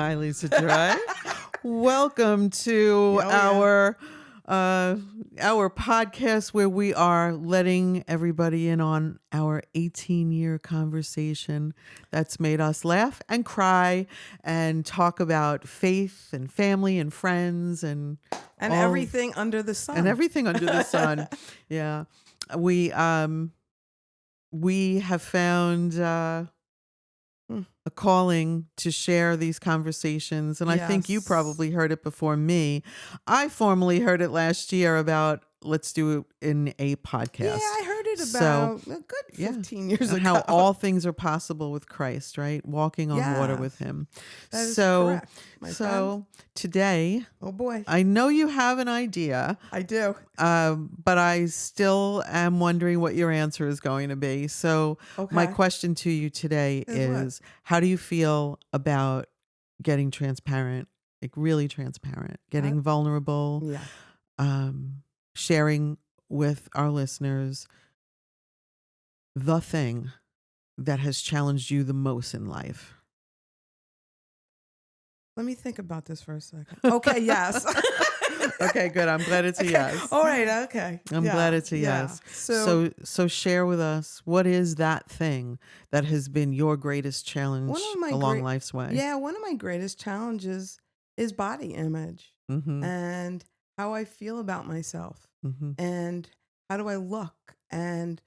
Hi, Lisa Joy. Welcome to Oh, our podcast where we are letting everybody in on our 18-year conversation that's made us laugh and cry and talk about faith and family and friends and and all everything under the and sun. everything under the sun. Yeah. We we have found Hmm. a calling to share these conversations. And I think you Yes. probably heard it before me. I formally heard it last year about let's do it in a Yeah, podcast. I heard it So, about a good yeah. 15 years And how ago. all things are possible with Christ, right? Walking on water with Yes, him. that is So, correct, my friend. so today, Oh boy, I know you have an idea, I do. but I still am wondering what your answer is going to be. So, my Okay. question to you today Is what? is how do you feel about getting transparent, like really transparent, How, getting vulnerable, yeah. sharing with our listeners the thing that has challenged you the most in life? Let me think about this for a second. Okay, yes. Okay, good. I'm glad it's a Okay. yes. All right, okay. I'm glad Yeah, it's a yeah. yes. So, So share with us what is that thing that has been your greatest one challenge of my along great life's way? yeah, one of my greatest challenges is body image Mhm. and how I feel about myself Mhm. and how do I look and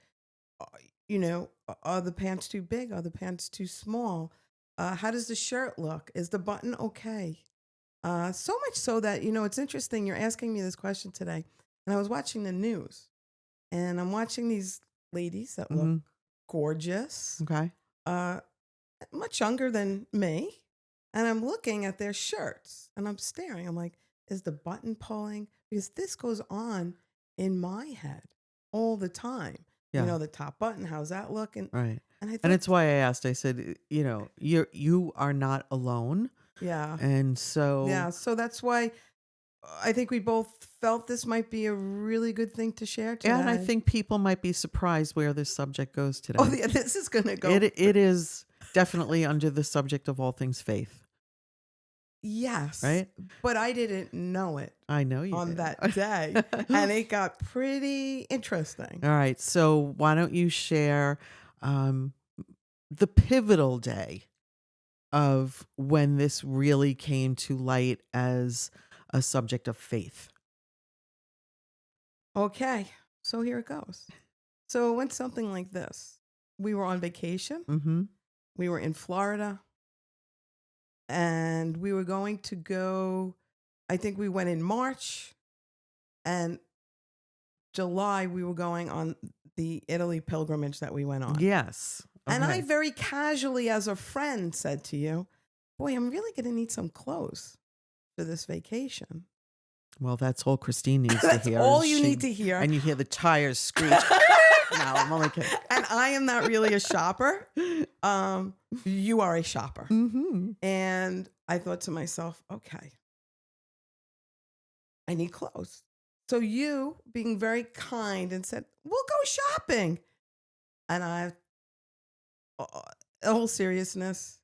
uh, are the pants too big? Are the pants too small? How does the shirt look? Is the button okay? So much so that, it's interesting. You're asking me this question today. And I was watching the news and I'm watching these ladies that look Mhm. gorgeous, Okay. uh, much younger than me. And I'm looking at their shirts and I'm staring. I'm like, is the button pulling? Because this goes on in my head all the time. Yeah. The top button, how's that look? Right. And I And thought, it's why I asked. I said, you are not alone. yeah, And so yeah. So that's why I think we both felt this might be a really good thing to share and I today. think people might be surprised where this subject goes Oh, today. yeah, this is going to It go. it is definitely under the subject of all things faith, Yes, right? but I didn't know it I know you on did. that day. And it got pretty interesting. All right. So why don't you share um, the pivotal day of when this really came to light as a subject of faith? Okay, so here it goes. So it went something like this. We were on vacation. Mm-hmm. We were in Florida and we were going to go. I think we went in March and July we were going on the Italy pilgrimage that we went on. Yes. And I Okay. very casually, as a friend, said to you, boy, I'm really going to need some clothes for this vacation. Well, that's all Christine needs to That's hear. all Is you she need to hear. and you hear the tires screech. No, I'm only kidding. And I am not really a shopper. You are a shopper. Mm-hmm. And I thought to myself, okay, I need clothes. So you being very kind and said, we'll go shopping. And uh, the whole seriousness,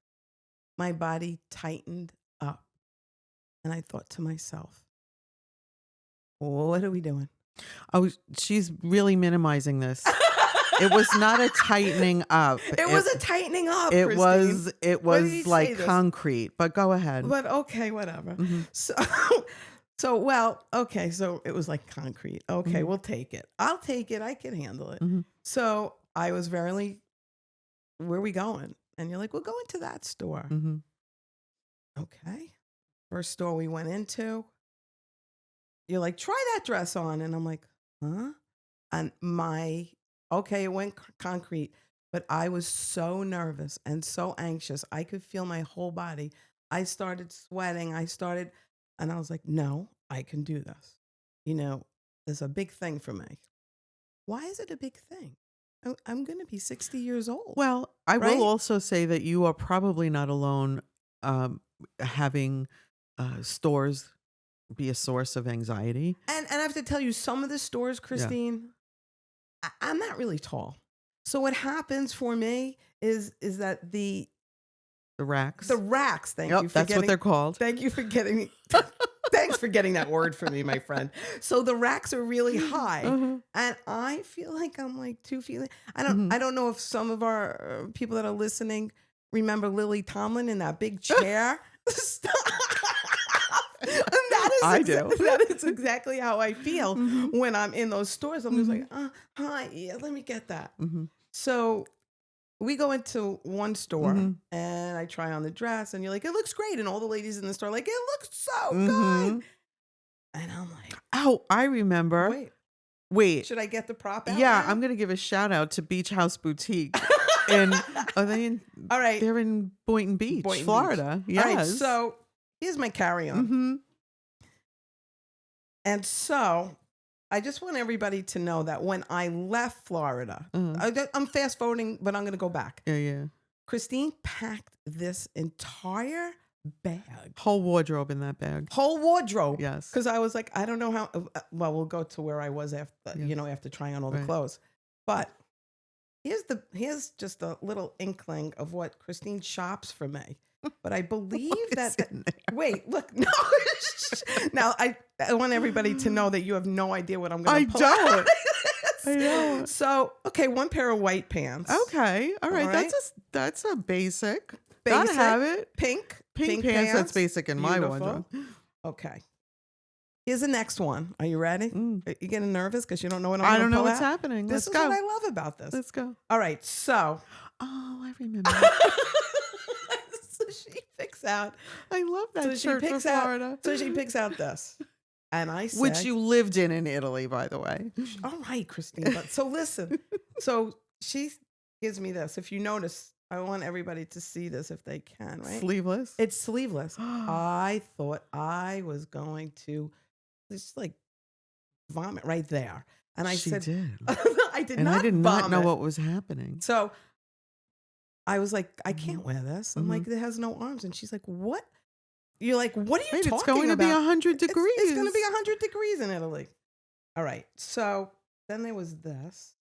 my body tightened up. And I thought to myself, what are we doing? Oh, she's really minimizing this. It was not a tightening up. It was a tightening up, It Christine. it What did he was say like this? concrete. But go ahead. But okay, whatever. Mm-hmm. So, okay, so it was like concrete. Okay, Mm-hmm. we'll take it. I'll take it. I can handle it. Mm-hmm. So I was very, where are we going? And you're like, we'll go into that store. Mm-hmm. Okay. First store we went into, you're like, try that dress on. And I'm like, huh? And okay, it went concrete, but I was so nervous and so anxious. I could feel my whole body. I started sweating. And I was like, no, I can do this. It's a big thing for me. Why is it a big thing? I'm going to be 60 years old, Well, I will right? also say that you are probably not alone having stores be a source of anxiety. And I have to tell you, some of the stores, Yeah. Christine, I'm not really tall. So what happens for me is that The racks. The racks. Thank Yep, you for that's what getting. they're called. Thank you for getting. Thanks for getting that word for me, my friend. So the racks are really high, Uh-huh. and I feel like I'm like 2 feet. I Mhm. don't know if some of our people that are listening remember Lily Tomlin in that big chair. Stop. And that is I do. that is exactly how I feel Mhm. when I'm in those stores. I'm just like, hi, yeah, let me get that. Mhm. So we go into one store Mhm. and I try on the dress, and you're like, it looks great. And all the ladies in the store are like, it looks so good. Mhm. And I'm like, Oh, I remember. Wait. should I get the prop out Yeah, now? I'm gonna give a shout out to Beach House Boutique. In are they in? All right. They're in Boynton Beach, Boynton Beach. Florida. Yes. All right. So here's my carry-on. Mhm. And so I just want everybody to know that when I left Florida, I'm fast forwarding, but I'm going to go back. Yeah. Christine packed this entire bag, Whole wardrobe in that bag. whole wardrobe. Yes. Because I was like, I don't know how. Well, we'll go to where I was after, Yes. after trying on all the Right. clothes. But here's just a little inkling of what Christine shops for me. But I believe What's that. in there? Wait, look, no. Now I want everybody to know that you have no idea what I'm going I to pull don't. out. I know. So, okay, one pair of white pants. Okay. All right. All right. That's a basic. Basic. Gotta have it. Pink Pants. That's basic in my Beautiful. wardrobe. Okay. Here's the next one. Are you ready? Mm. Are you getting nervous because you don't know what I'm I going to don't know pull what's out? happening. This Let's is go. what I love about this. Let's go. All right, so. Oh, I remember. So she picks out. I love that So she shirt for picks out. Florida. So she picks out this, and I said, Which you lived in Italy, by the way. all right, Christine. But so listen. So she gives me this. If you notice, I want everybody to see this if they can, right? Sleeveless. It's sleeveless. I thought I was going to just like vomit right there. And I She said, did. I did And not I did not know vomit. what was happening. So I was like, I can't wear this. I'm Mhm. like, it has no arms. And she's like, what? You're like, what are you Wait, talking it's going about? to be 100 degrees. It's going to be 100 degrees in Italy. All right. So then there was this.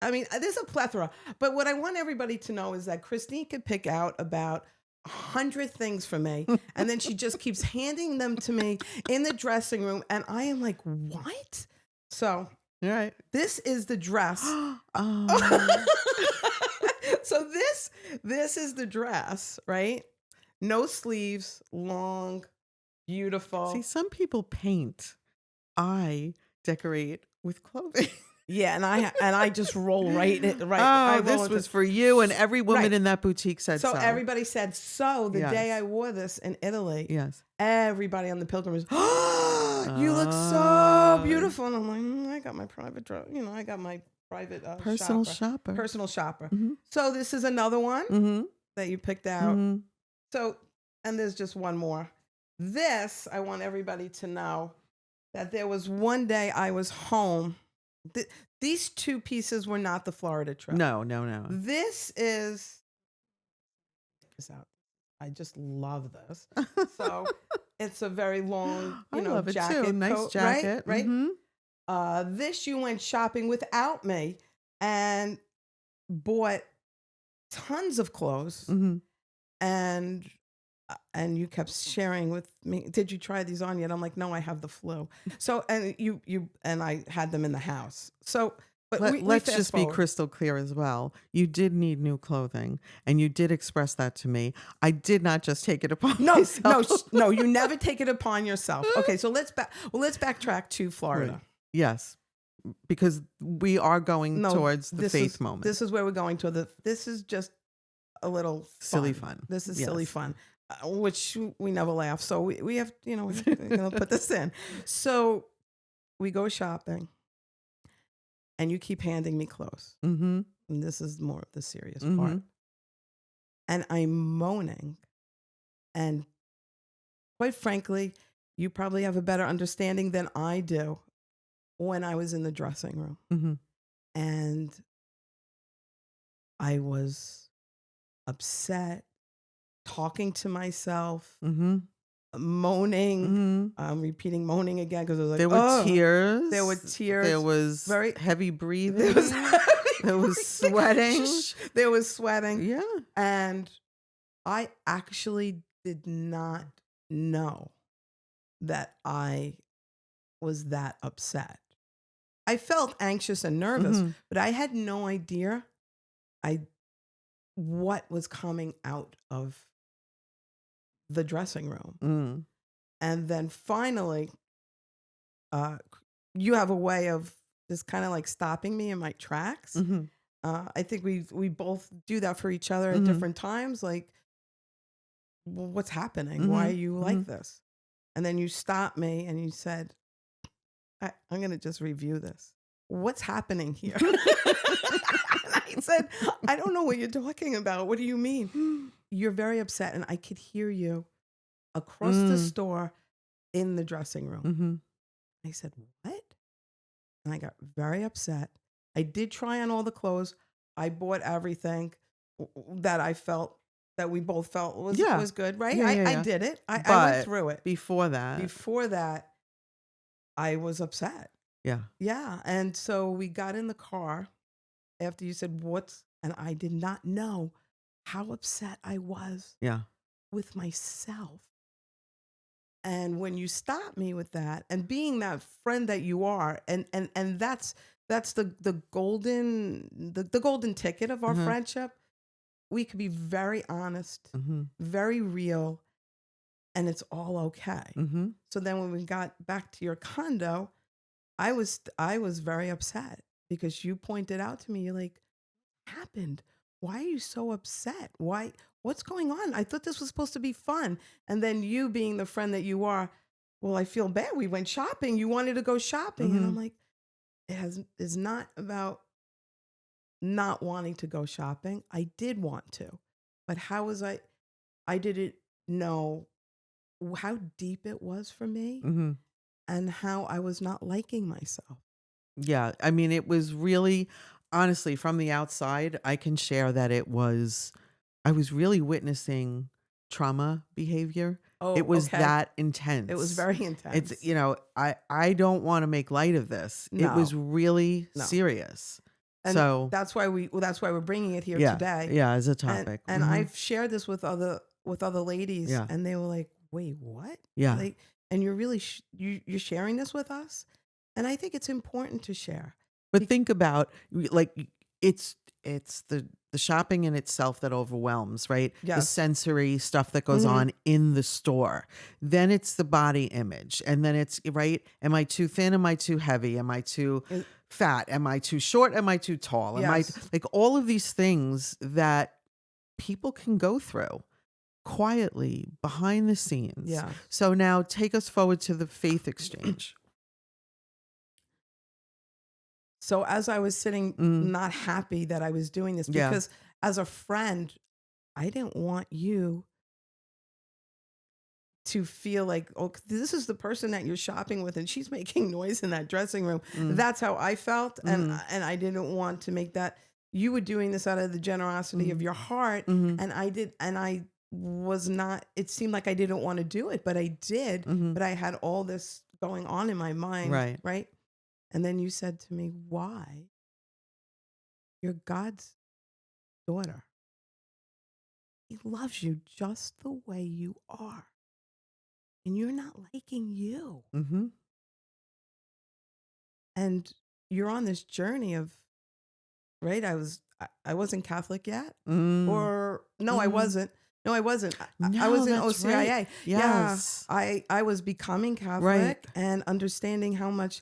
I mean, there's a plethora. But what I want everybody to know is that Christine could pick out about 100 things for me. And then she just keeps handing them to me in the dressing room. And I am like, what? So All right. this is the dress. Oh. So this is the dress, right? No sleeves, long, beautiful. See, some people paint. I decorate with clothing. Yeah, and I just roll right I Oh, roll this into- was for you, and every woman Right. in that boutique said so. so everybody said so the day Yes. I wore this in Italy. Yes. Everybody on the pilgrimage, oh, you look so Oh. beautiful. And I'm like, I got my private I got my private Personal shopper. shopper. Personal shopper. Mhm. So this is another one Mm-hmm. that you picked out. Mm-hmm. So, and there's just one more. This, I want everybody to know that there was one day I was home. These two pieces were not the Florida trip. No. This is, out. I just love this. So it's a very long, I love it jacket. too. Nice coat, jacket. Right? Mhm. This you went shopping without me and bought tons of clothes. Mhm. And you kept sharing with me, did you try these on yet? I'm like, no, I have the flu. So, and you and I had them in the house. So, but Let's fast just be forward. crystal clear as well. You did need new clothing, and you did express that to me. I did not just take it upon myself. No, you never take it upon yourself. Okay, so let's backtrack to Florida. Right. Yes, because we are going No, towards the this faith is, moment. This is where we're going to. This is just a little Silly fun. This is Yes. silly fun, which we never laugh. So we have, we're going to put this in. So we go shopping, and you keep handing me clothes. Mm-hmm. And this is more of the serious Mhm. part. And I'm moaning. And quite frankly, you probably have a better understanding than I do when I was in the dressing room. Mm-hmm. And I was upset, talking to myself, Mm-hmm. moaning. Mm-hmm. Repeating moaning again because I was like, There were "Oh." tears. There were tears. There was Very- heavy breathing. There was, There was sweating. There was sweating. Yeah. And I actually did not know that I was that upset. I felt anxious and nervous, Mhm. but I had no idea I what was coming out of the dressing room. Mm. And then finally, uh, you have a way of just kind of like stopping me in my tracks. Mhm. I think we both do that for each other at Mhm. different times. Like, well, what's happening? Why are Mhm. you like Mhm. this? And then you stopped me and you said, I'm going to just review this. What's happening here? And I said, I don't know what you're talking about. What do you mean? You're very upset. And I could hear you across the Mm. store in the dressing room. Mhm. I said, what? And I got very upset. I did try on all the clothes. I bought everything that I felt that we both felt Yeah. was good, right? Yeah, yeah, I yeah. did it. I went But through it. before that, Before that, I was upset. yeah. Yeah. And so we got in the car after you said, what's, and I did not know how upset I was Yeah. with myself. And when you stop me with that and being that friend that you are, and that's the golden ticket of our Mhm. friendship. We could be very honest, Mhm. very real, and it's all okay. Mhm. So then when we got back to your condo, I was very upset because you pointed out to me, you're like, happened? Why are you so upset? What's going on? I thought this was supposed to be fun. And then you being the friend that you are, well, I feel bad. We went shopping. You wanted to go shopping. And I'm Mhm. like, it's not about not wanting to go shopping. I did want to. But how was I didn't know how deep it was for me Mhm. and how I was not liking myself. Yeah, I mean, it was really honestly, from the outside, I can share that I was really witnessing trauma behavior. It Oh, was okay. that It was intense. very It's, intense. I don't wanna make light of this. It was No, really no. serious. And So, that's why we're bringing it here yeah, today. yeah, as a And topic. and Mhm. I've shared this with other ladies, Yeah, and they were like, "Wait, what?" yeah. Like, and you're really you're sharing this with us, and I think it's important to share. But Be- think about it's the shopping in itself that overwhelms, right? The yes. sensory stuff that goes Hmm. on in the store. Then it's the body image. And then it's right, am I too thin? Am I too heavy? Am I too fat? Am I too short? Am I too tall? Am I Yes. like all of these things that people can go through quietly behind the scenes. Yeah. So now take us forward to the faith exchange. So as I was sitting, Mm, not happy that I was doing this, yeah. because as a friend, I didn't want you to feel like, oh, this is the person that you're shopping with and she's making noise in that dressing room. Mm, That's how I felt. mm, And I didn't want to make that, you were doing this out of the generosity of mm, your heart. mm, And I was not, it seemed like I didn't want to do it, but I did. mm, But I had all this going on in my mind, right. right? And then you said to me, why? You're God's daughter. He loves you just the way you are. And you're not liking you. Mhm. And you're on this journey of, right, I wasn't Catholic yet, Mm, or no, I mm. wasn't. No, I wasn't. I No, was in that's right. OCIA. Yeah, Yes. I was becoming Right. Catholic and understanding how much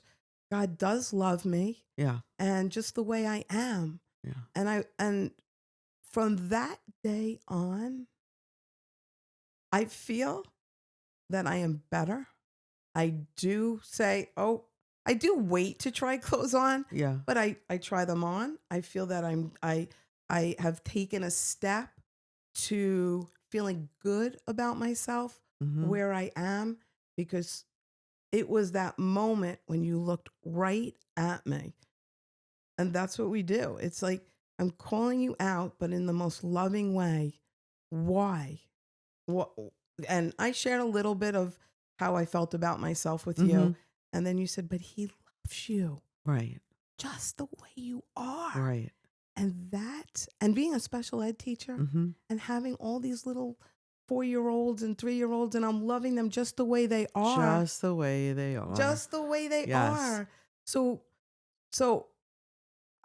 God does love me Yeah. and just the way I am. Yeah. And from that day on, I feel that I am better. I do say, oh, I do wait to try clothes on, Yeah. but I try them on. I feel that I have taken a step to feeling good about myself Mhm. where I am, because it was that moment when you looked right at me. And that's what we do. It's like I'm calling you out, but in the most loving way. Why? What? And I shared a little bit of how I felt about myself with you. Mhm. And then you said, but he loves you Right. just the way you are. Right. And being a special ed teacher Mm-hmm. and having all these little 4-year-olds and 3-year-olds, and I'm loving them just the way they are, Just the way they are. just the way they Yes. are. So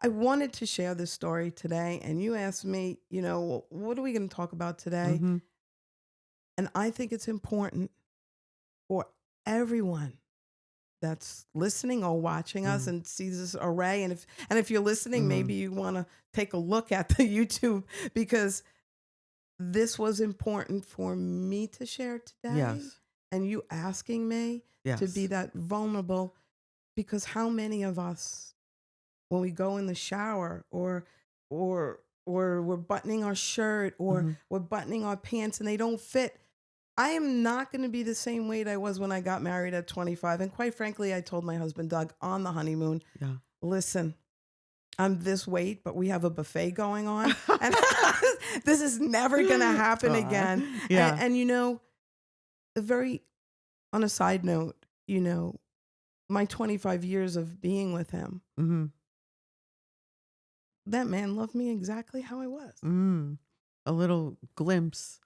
I wanted to share this story today, and you asked me, what are we going to talk about today? Mm-hmm. And I think it's important for everyone that's listening or watching us Mm. and sees this array. And if you're listening, Mhm. maybe you want to take a look at the YouTube, because this was important for me to share today. Yes. And you asking me Yes. to be that vulnerable, because how many of us, when we go in the shower or we're buttoning our shirt or Mhm. we're buttoning our pants and they don't fit. I am not going to be the same weight I was when I got married at 25. And quite frankly, I told my husband, Doug, on the honeymoon, Yeah. listen, I'm this weight, but we have a buffet going on. And this is never going to happen Aw. again. Yeah. And on a side note, my 25 years of being with him, Mm-hmm. that man loved me exactly how I was. Mm. A little glimpse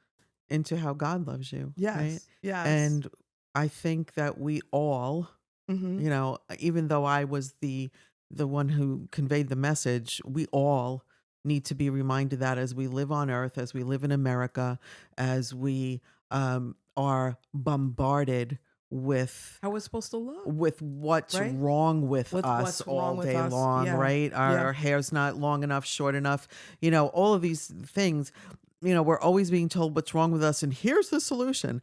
into how God loves you. Right. Yes. Yes. And I think that we all, Mhm. even though I was the one who conveyed the message, we all need to be reminded that as we live on earth, as we live in America, as we are bombarded with How we're supposed to look. what's Right? wrong with With us what's all wrong with day us. long, Yeah. right? Our, Yeah. our hair's not long enough, short enough, all of these things. We're always being told what's wrong with us, and here's the solution.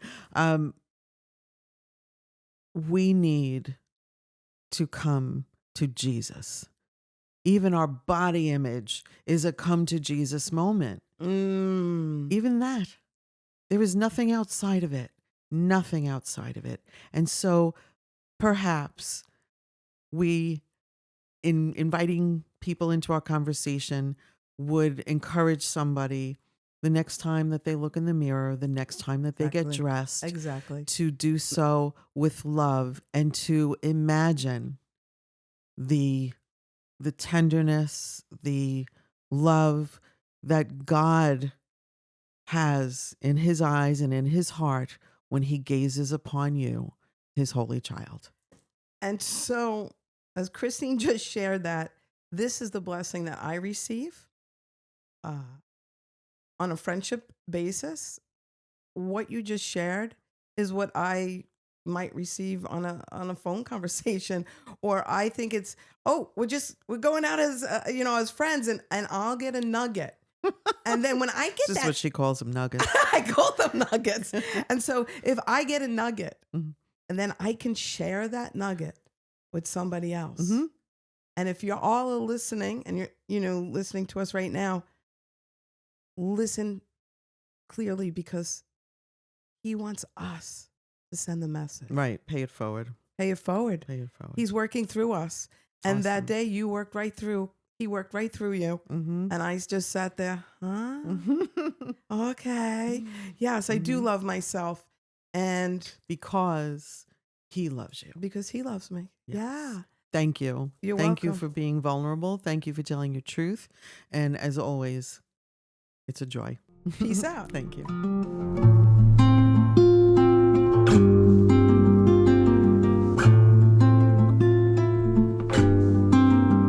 We need to come to Jesus. Even our body image is a come to Jesus moment. Mm. Even that. There is nothing outside of it. Nothing outside of it. And so perhaps we, in inviting people into our conversation, would encourage somebody the next time that they look in the mirror, the next time that they get Exactly. dressed, Exactly. to do so with love and to imagine the tenderness, the love that God has in his eyes and in his heart when he gazes upon you, his holy child. And so, as Christine just shared that, this is the blessing that I receive on a friendship basis. What you just shared is what I might receive on a phone conversation, or I think it's, we're going out as friends, and I'll get a nugget. And then when I get This is what she calls them, nuggets. I call them nuggets. And so if I get a nugget, Mhm. and then I can share that nugget with somebody else. Mm-hmm. And if you're all listening and you're listening to us right now, listen clearly, because he wants us to send the message. Right. Pay it forward. Pay it forward. Pay it forward. He's working through us. And that Awesome. day he worked right through you. Mm-hmm. And I just sat there, huh? Mm-hmm. Okay. Yes, I do Mhm. love myself. And Because he loves you. because he loves me. Yes. Yeah. Thank you. You're Thank you welcome. for being vulnerable. Thank you for telling your truth. And as always, it's a joy. Peace out. Thank you.